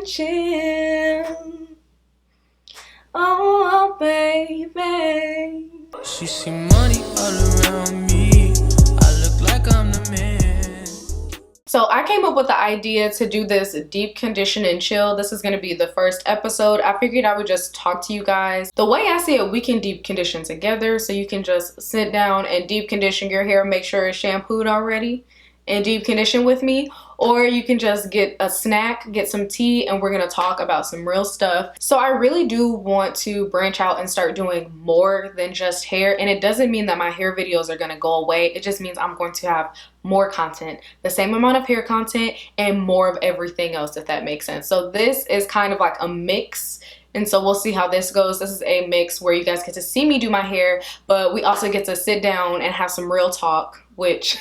and chill. Oh, baby. She see money all around me. I look like I'm the man. So I came up with the idea to do this deep condition and chill. This is going to be the first episode. I figured I would just talk to you guys. The way I see it, we can deep condition together. So you can just sit down and deep condition your hair, make sure it's shampooed already, and deep condition with me. Or you can just get a snack, get some tea, and we're gonna talk about some real stuff. So I really do want to branch out and start doing more than just hair. And it doesn't mean that my hair videos are gonna go away. It just means I'm going to have more content, the same amount of hair content and more of everything else, if that makes sense. So this is kind of like a mix. And so we'll see how this goes. This is a mix where you guys get to see me do my hair, but we also get to sit down and have some real talk, which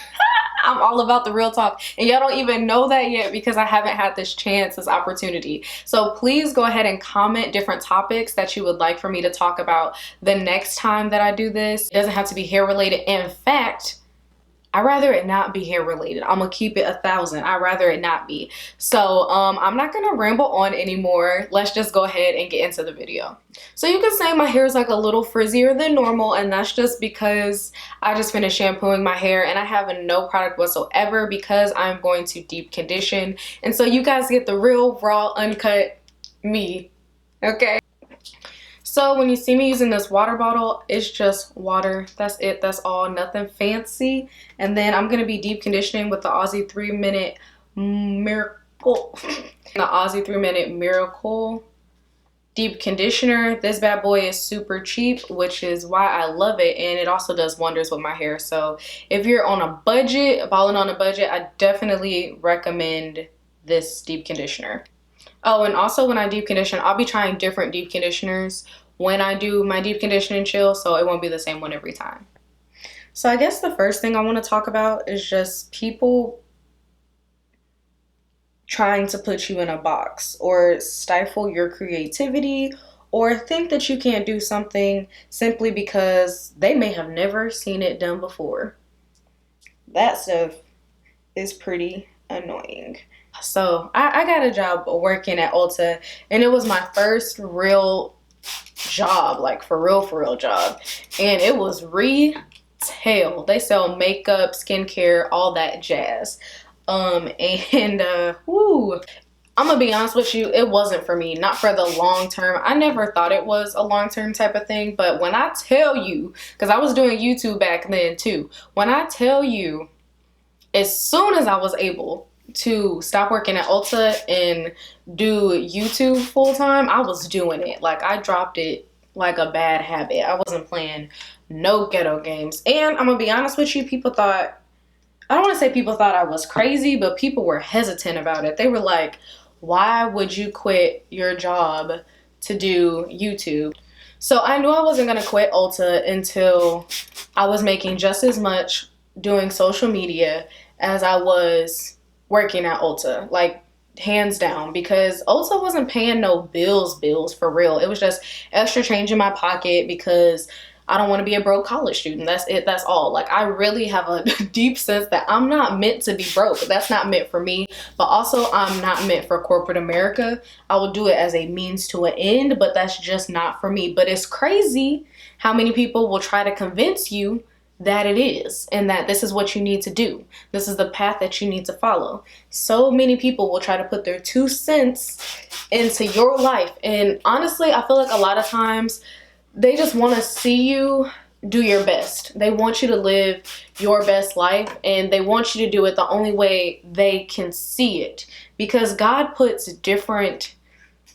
I'm all about the real talk. And y'all don't even know that yet because I haven't had this chance, this opportunity. So please go ahead and comment different topics that you would like for me to talk about the next time that I do this. It doesn't have to be hair related. In fact, I'd rather it not be hair related. I'm gonna keep it 1,000. I'd rather it not be. So I'm not gonna ramble on anymore. Let's just go ahead and get into the video. So you can say my hair is like a little frizzier than normal, and that's just because I just finished shampooing my hair and I have no product whatsoever because I'm going to deep condition. And so you guys get the real, raw, uncut me, okay? So when you see me using this water bottle, it's just water. That's it. That's all. Nothing fancy. And then I'm going to be deep conditioning with the Aussie 3-minute miracle. The Aussie 3-minute miracle deep conditioner. This bad boy is super cheap, which is why I love it. And it also does wonders with my hair. So if you're on a budget, balling on a budget, I definitely recommend this deep conditioner. Oh, and also when I deep condition, I'll be trying different deep conditioners when I do my deep condition and chill, so it won't be the same one every time. So I guess the first thing I want to talk about is just people trying to put you in a box or stifle your creativity or think that you can't do something simply because they may have never seen it done before. That stuff is pretty annoying. So I got a job working at Ulta, and it was my first real job, like for real job, and it was retail. They sell makeup, skincare, all that jazz. Woo, I'm gonna be honest with you, it wasn't for me, not for the long term. I never thought it was a long-term type of thing, but when I tell you, because I was doing YouTube back then too, when I tell you, as soon as I was able to stop working at Ulta and do YouTube full-time, I was doing it. Like, I dropped it like a bad habit. I wasn't playing no ghetto games. And I'm gonna be honest with you, people thought, I don't want to say people thought I was crazy, but people were hesitant about it. They were like, why would you quit your job to do YouTube? So I knew I wasn't gonna quit Ulta until I was making just as much doing social media as I was working at Ulta, like hands down, because Ulta wasn't paying no bills for real. It was just extra change in my pocket because I don't want to be a broke college student. That's it. That's all. Like, I really have a deep sense that I'm not meant to be broke. That's not meant for me, but also I'm not meant for corporate America. I will do it as a means to an end, but that's just not for me. But it's crazy how many people will try to convince you that it is, and that this is what you need to do. This is the path that you need to follow. So many people will try to put their 2 cents into your life. And honestly, I feel like a lot of times they just want to see you do your best. They want you to live your best life, and they want you to do it the only way they can see it. Because God puts different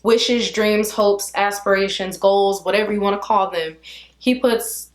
wishes, dreams, hopes, aspirations, goals, whatever you want to call them. He puts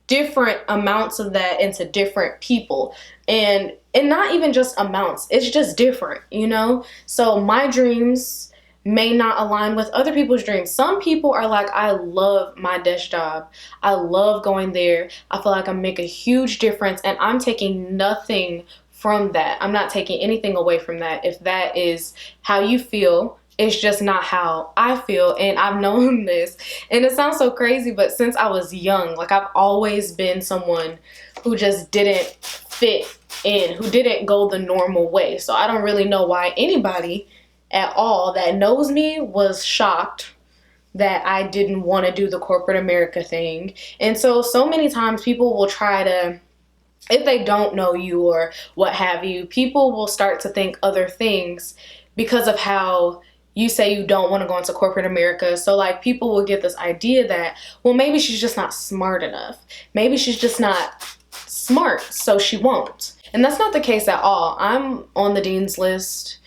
different amounts of that into different people, and not even just amounts, it's just different, you know? So my dreams may not align with other people's dreams. Some people are like, I love my desk job, I love going there, I feel like I make a huge difference, and I'm taking nothing from that. I'm not taking anything away from that. If that is how you feel, it's just not how I feel. And I've known this, and it sounds so crazy, but since I was young, like, I've always been someone who just didn't fit in, who didn't go the normal way. So I don't really know why anybody at all that knows me was shocked that I didn't want to do the corporate America thing. And so many times people will try to, if they don't know you or what have you, people will start to think other things because of how you say you don't want to go into corporate America. So like people will get this idea that, well, maybe she's just not smart enough. Maybe she's just not smart, so she won't. And that's not the case at all. I'm on the dean's list.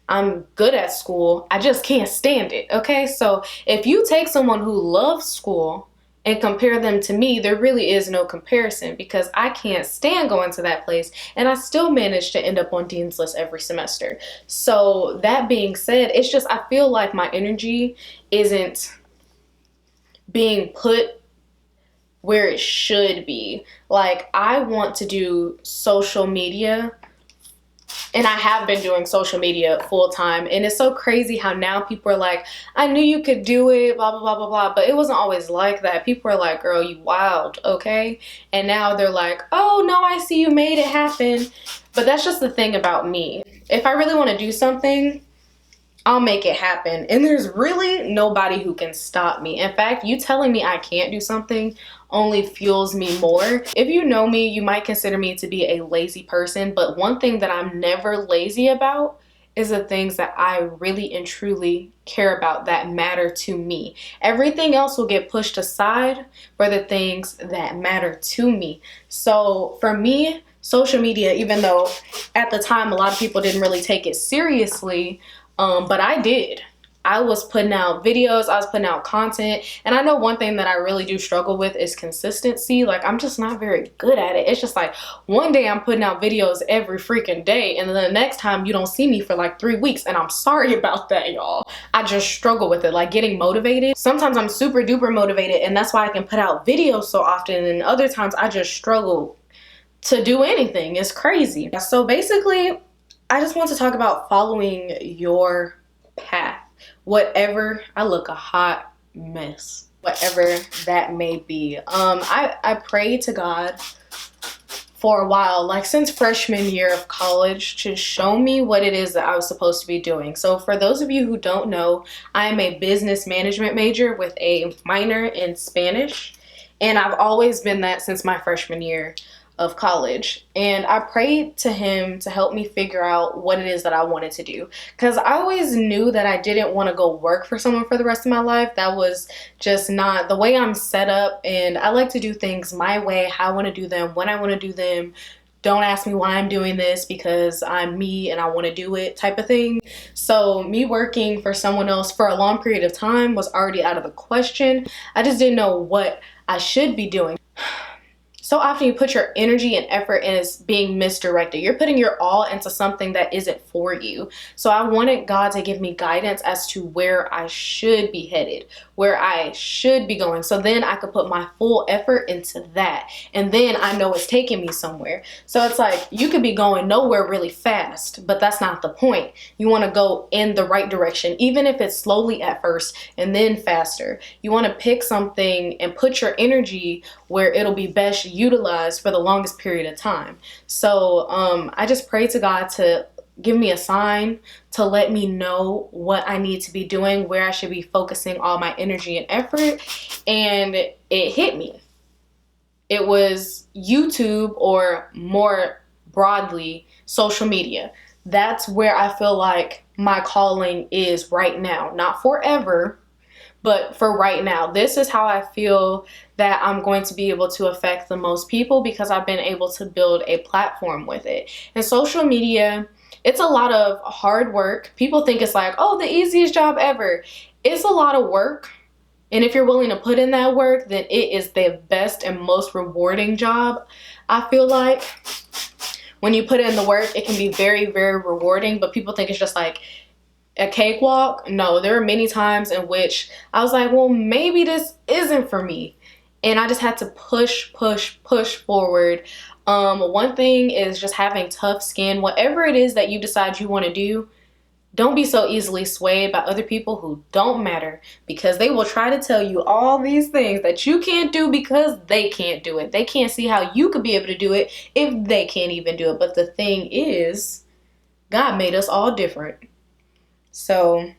I'm good at school. I just can't stand it, okay? So if you take someone who loves school and compare them to me, there really is no comparison because I can't stand going to that place and I still manage to end up on dean's list every semester. So that being said, it's just I feel like my energy isn't being put where it should be. Like I want to do social media, and I have been doing social media full time. And it's so crazy how now people are like, I knew you could do it, blah, blah, blah, blah, blah. But it wasn't always like that. People are like, girl, you wild, okay? And now they're like, oh, no, I see you made it happen. But that's just the thing about me. If I really want to do something, I'll make it happen. And there's really nobody who can stop me. In fact, you telling me I can't do something only fuels me more. If you know me, you might consider me to be a lazy person, but one thing that I'm never lazy about is the things that I really and truly care about that matter to me. Everything else will get pushed aside for the things that matter to me. So for me, social media, even though at the time a lot of people didn't really take it seriously, but I did. I was putting out videos, I was putting out content, and I know one thing that I really do struggle with is consistency. Like, I'm just not very good at it. It's just like, one day I'm putting out videos every freaking day, and then the next time you don't see me for like 3 weeks, and I'm sorry about that, y'all. I just struggle with it, like getting motivated. Sometimes I'm super duper motivated, and that's why I can put out videos so often, and other times I just struggle to do anything. It's crazy. So basically, I just want to talk about following your path. Whatever, I look a hot mess. Whatever that may be. I prayed to God for a while, like since freshman year of college, to show me what it is that I was supposed to be doing. So for those of you who don't know, I am a business management major with a minor in Spanish. And I've always been that since my freshman year of college. And I prayed to him to help me figure out what it is that I wanted to do, because I always knew that I didn't want to go work for someone for the rest of my life. That was just not the way I'm set up, and I like to do things my way, how I want to do them, when I want to do them. Don't ask me why I'm doing this, because I'm me and I want to do it, type of thing. So me working for someone else for a long period of time was already out of the question. I just didn't know what I should be doing. So often you put your energy and effort in as being misdirected. You're putting your all into something that isn't for you. So I wanted God to give me guidance as to where I should be headed, where I should be going. So then I could put my full effort into that. And then I know it's taking me somewhere. So it's like you could be going nowhere really fast, but that's not the point. You want to go in the right direction, even if it's slowly at first and then faster. You want to pick something and put your energy where it'll be best utilized for the longest period of time. So I just pray to God to give me a sign, to let me know what I need to be doing, where I should be focusing all my energy and effort. And it hit me. It was YouTube, or more broadly, social media. That's where I feel like my calling is right now. Not forever, but for right now. This is how I feel that I'm going to be able to affect the most people, because I've been able to build a platform with it. And social media, it's a lot of hard work. People think it's like, oh, the easiest job ever. It's a lot of work. And if you're willing to put in that work, then it is the best and most rewarding job, I feel like. When you put in the work, it can be very, very rewarding, but people think it's just like a cakewalk. No, there are many times in which I was like, well, maybe this isn't for me. And I just had to push forward. One thing is just having tough skin. Whatever it is that you decide you want to do, don't be so easily swayed by other people who don't matter, because they will try to tell you all these things that you can't do because they can't do it. They can't see how you could be able to do it if they can't even do it. But the thing is, God made us all different. So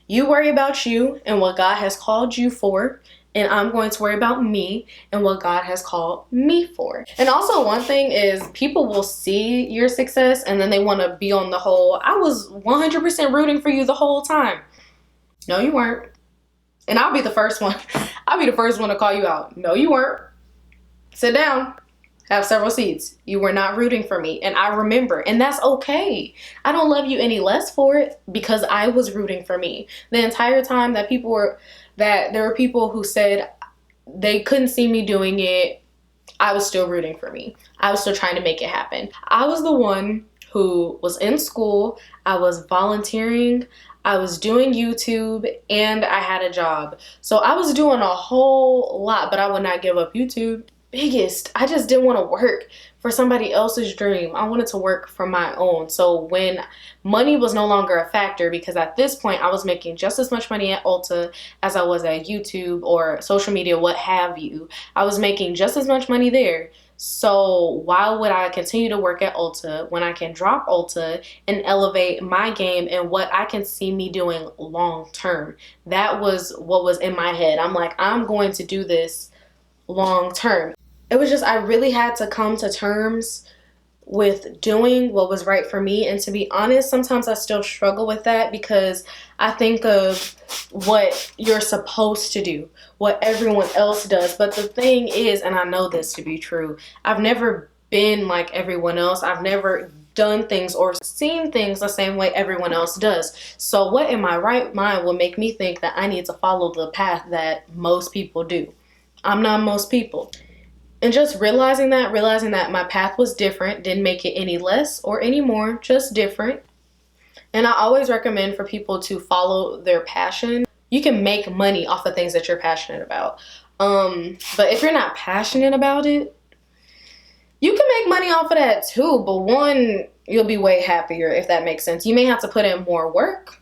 you worry about you and what God has called you for, and I'm going to worry about me and what God has called me for. And also, one thing is people will see your success and then they want to be on the whole, I was 100% rooting for you the whole time. No, you weren't. And I'll be the first one. I'll be the first one to call you out. No, you weren't. Sit down. Have several seats. You were not rooting for me. And I remember. And that's okay. I don't love you any less for it because I was rooting for me. The entire time that there were people who said they couldn't see me doing it, I was still rooting for me. I was still trying to make it happen. I was the one who was in school. I was volunteering. I was doing YouTube and I had a job. So I was doing a whole lot, but I would not give up YouTube. I just didn't want to work for somebody else's dream. I wanted to work for my own. So when money was no longer a factor, because at this point I was making just as much money at Ulta as I was at YouTube or social media, what have you. I was making just as much money there. So why would I continue to work at Ulta when I can drop Ulta and elevate my game and what I can see me doing long term? That was what was in my head. I'm like, I'm going to do this long term. It was just, I really had to come to terms with doing what was right for me. And to be honest, sometimes I still struggle with that because I think of what you're supposed to do, what everyone else does. But the thing is, and I know this to be true, I've never been like everyone else. I've never done things or seen things the same way everyone else does. So what in my right mind will make me think that I need to follow the path that most people do? I'm not most people. And just realizing that my path was different didn't make it any less or any more, just different. And I always recommend for people to follow their passion. You can make money off of things that you're passionate about. But if you're not passionate about it, you can make money off of that too. But one, you'll be way happier, if that makes sense. You may have to put in more work,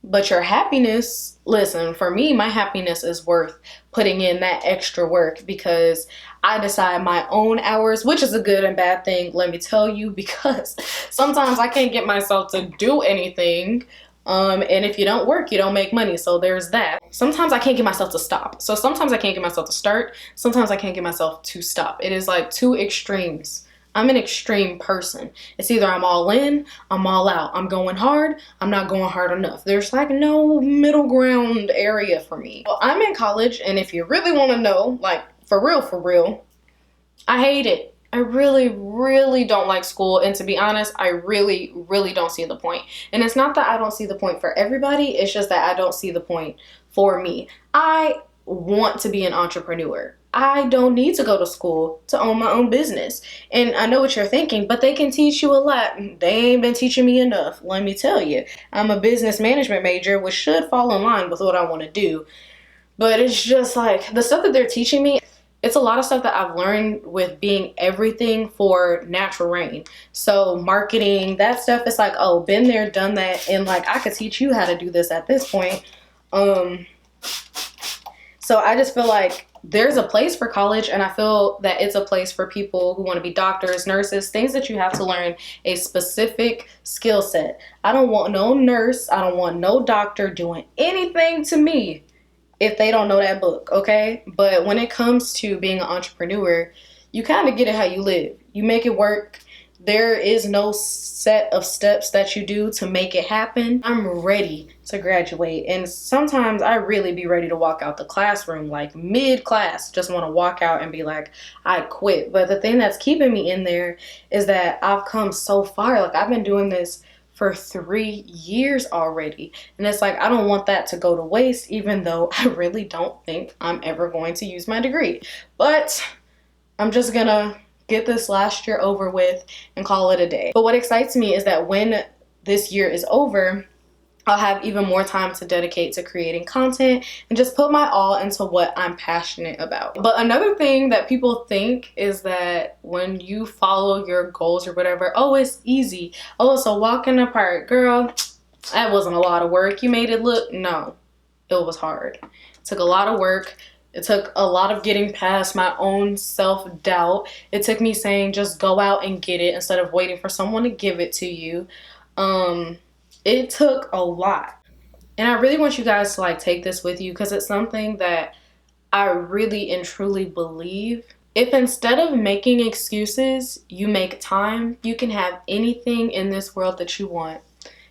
but your happiness, listen, for me, my happiness is worth putting in that extra work because I decide my own hours, which is a good and bad thing, let me tell you, because sometimes I can't get myself to do anything. And if you don't work, you don't make money. So there's that. Sometimes I can't get myself to stop. So sometimes I can't get myself to start. Sometimes I can't get myself to stop. It is like two extremes. I'm an extreme person. It's either I'm all in, I'm all out. I'm going hard, I'm not going hard enough. There's like no middle ground area for me. Well, I'm in college, and if you really want to know, like for real, I hate it. I really don't like school. And to be honest, I really don't see the point. And it's not that I don't see the point for everybody. It's just that I don't see the point for me. I want to be an entrepreneur. I don't need to go to school to own my own business. And I know what you're thinking, but they can teach you a lot. They ain't been teaching me enough, let me tell you. I'm a business management major, which should fall in line with what I want to do. But it's just like the stuff that they're teaching me, it's a lot of stuff that I've learned with being everything for Natural Rain. So marketing, that stuff is like, oh, been there, done that. And like, I could teach you how to do this at this point. So I just feel like there's a place for college, and I feel that it's a place for people who want to be doctors, nurses, things that you have to learn a specific skill set. I don't want no nurse, I don't want no doctor doing anything to me if they don't know that book, okay? But when it comes to being an entrepreneur, you kind of get it how you live. You make it work. There is no set of steps that you do to make it happen. I'm ready to graduate. And sometimes I really be ready to walk out the classroom, like mid-class, just want to walk out and be like, I quit. But the thing that's keeping me in there is that I've come so far. Like I've been doing this for 3 years already. And it's like, I don't want that to go to waste, even though I really don't think I'm ever going to use my degree. But I'm just gonna get this last year over with and call it a day. But what excites me is that when this year is over, I'll have even more time to dedicate to creating content and just put my all into what I'm passionate about. But another thing that people think is that when you follow your goals or whatever, oh, it's easy. Oh, it's a walk in the park. Girl, that wasn't a lot of work. You made it look, no, it was hard. It took a lot of work. It took a lot of getting past my own self-doubt. It took me saying, just go out and get it instead of waiting for someone to give it to you. It took a lot. And I really want you guys to like take this with you because it's something that I really and truly believe. If instead of making excuses, you make time, you can have anything in this world that you want.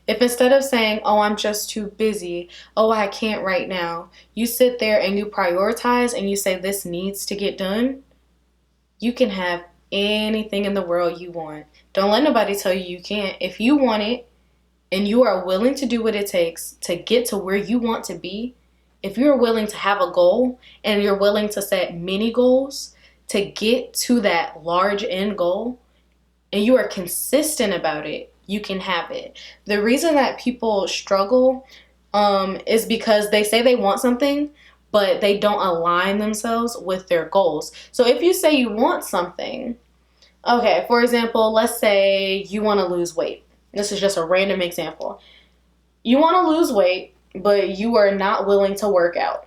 If instead of saying, oh, I'm just too busy, oh, I can't right now, you sit there and you prioritize and you say, this needs to get done, you can have anything in the world you want. Don't let nobody tell you you can't. If you want it and you are willing to do what it takes to get to where you want to be, if you're willing to have a goal and you're willing to set mini goals to get to that large end goal, and you are consistent about it, you can have it. The reason that people struggle is because they say they want something, but they don't align themselves with their goals. So if you say you want something, okay, for example, let's say you want to lose weight. This is just a random example. You want to lose weight, but you are not willing to work out.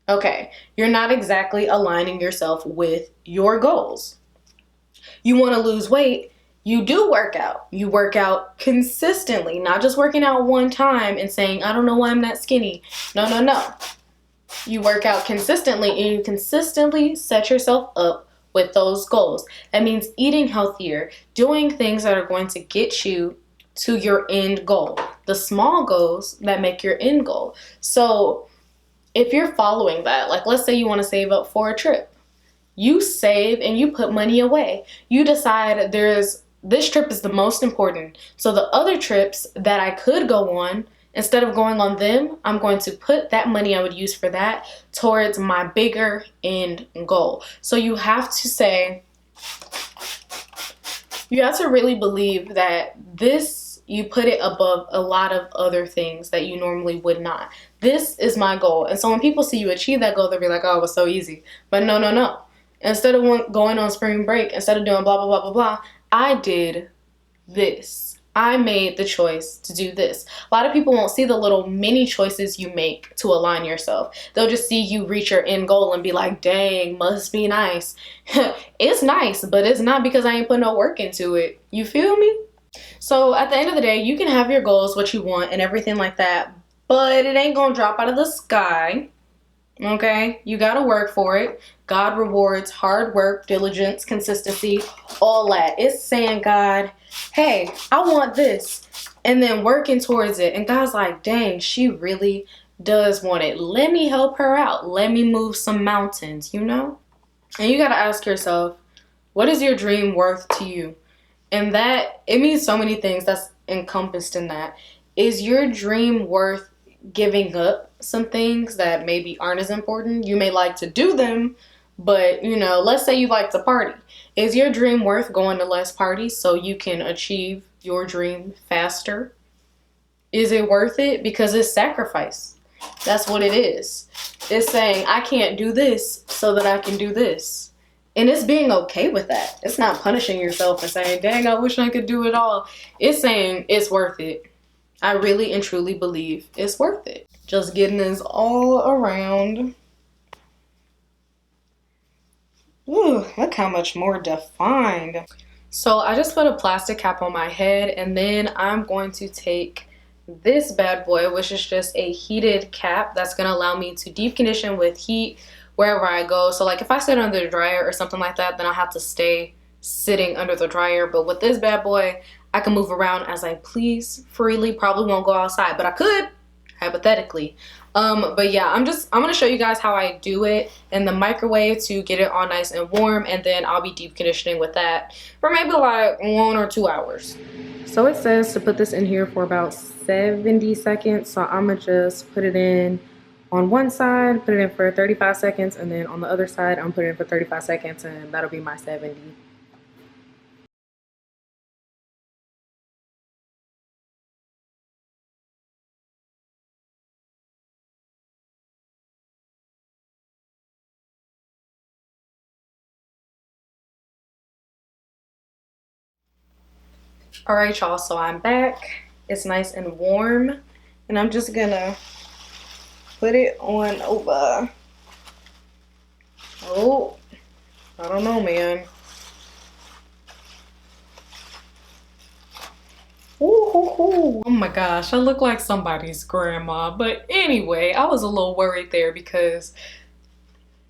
Okay, you're not exactly aligning yourself with your goals. You want to lose weight, you do work out. You work out consistently, not just working out one time and saying, I don't know why I'm that skinny. No, no, no. You work out consistently and you consistently set yourself up with those goals. That means eating healthier, doing things that are going to get you to your end goal, the small goals that make your end goal. So if you're following that, like let's say you want to save up for a trip, you save and you put money away. You decide this trip is the most important. So the other trips that I could go on, instead of going on them, I'm going to put that money I would use for that towards my bigger end goal. So you have to really believe that you put it above a lot of other things that you normally would not. This is my goal. And so when people see you achieve that goal, they'll be like, oh, it was so easy. But no, no, no. Instead of going on spring break, instead of doing blah, blah, blah, blah, blah, I did this. I made the choice to do this. A lot of people won't see the little mini choices you make to align yourself. They'll just see you reach your end goal and be like, dang, must be nice. It's nice, but it's not because I ain't put no work into it. You feel me? So at the end of the day, you can have your goals, what you want, and everything like that, but it ain't gonna drop out of the sky. Okay? You gotta work for it. God rewards hard work, diligence, consistency, all that. It's saying, God, hey, I want this, and then working towards it. And God's like, dang, she really does want it. Let me help her out. Let me move some mountains, you know? And you gotta ask yourself, what is your dream worth to you? And that, it means so many things that's encompassed in that. Is your dream worth giving up some things that maybe aren't as important? You may like to do them, but let's say you like to party. Is your dream worth going to less parties so you can achieve your dream faster? Is it worth it? Because it's sacrifice. That's what it is. It's saying, I can't do this so that I can do this. And it's being okay with that. It's not punishing yourself and saying, dang, I wish I could do it all. It's saying it's worth it. I really and truly believe it's worth it. Just getting this all around. Ooh, look how much more defined. So I just put a plastic cap on my head, and then I'm going to take this bad boy, which is just a heated cap that's going to allow me to deep condition with heat wherever I go. So like if I sit under the dryer or something like that, then I'll have to stay sitting under the dryer. But with this bad boy, I can move around as I please freely. Probably won't go outside, but I could, hypothetically. But yeah, I'm gonna show you guys how I do it in the microwave to get it all nice and warm, and then I'll be deep conditioning with that for maybe like 1 or 2 hours. So it says to put this in here for about 70 seconds. So I'm gonna just put it in on one side, put it in for 35 seconds, and then on the other side, I'm putting it in for 35 seconds, and that'll be my 70. All right, y'all, so I'm back. It's nice and warm, and I'm just gonna put it on over. Oh, I don't know, man. Ooh. Oh my gosh, I look like somebody's grandma. But anyway, I was a little worried there because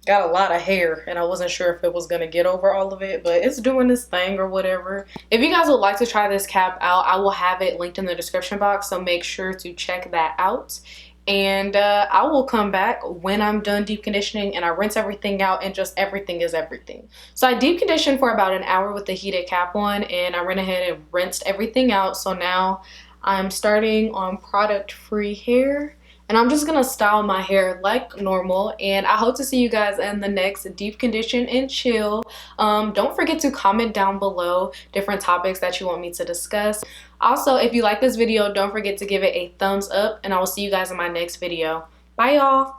got a lot of hair and I wasn't sure if it was gonna get over all of it, but it's doing this thing or whatever. If you guys would like to try this cap out, I will have it linked in the description box, so make sure to check that out. And I will come back when I'm done deep conditioning and I rinse everything out and just everything is everything. So I deep conditioned for about an hour with the heated cap on, and I went ahead and rinsed everything out. So now I'm starting on product free hair, and I'm just gonna style my hair like normal, and I hope to see you guys in the next deep condition and chill. Don't forget to comment down below different topics that you want me to discuss. Also, if you like this video, don't forget to give it a thumbs up, and I will see you guys in my next video. Bye y'all.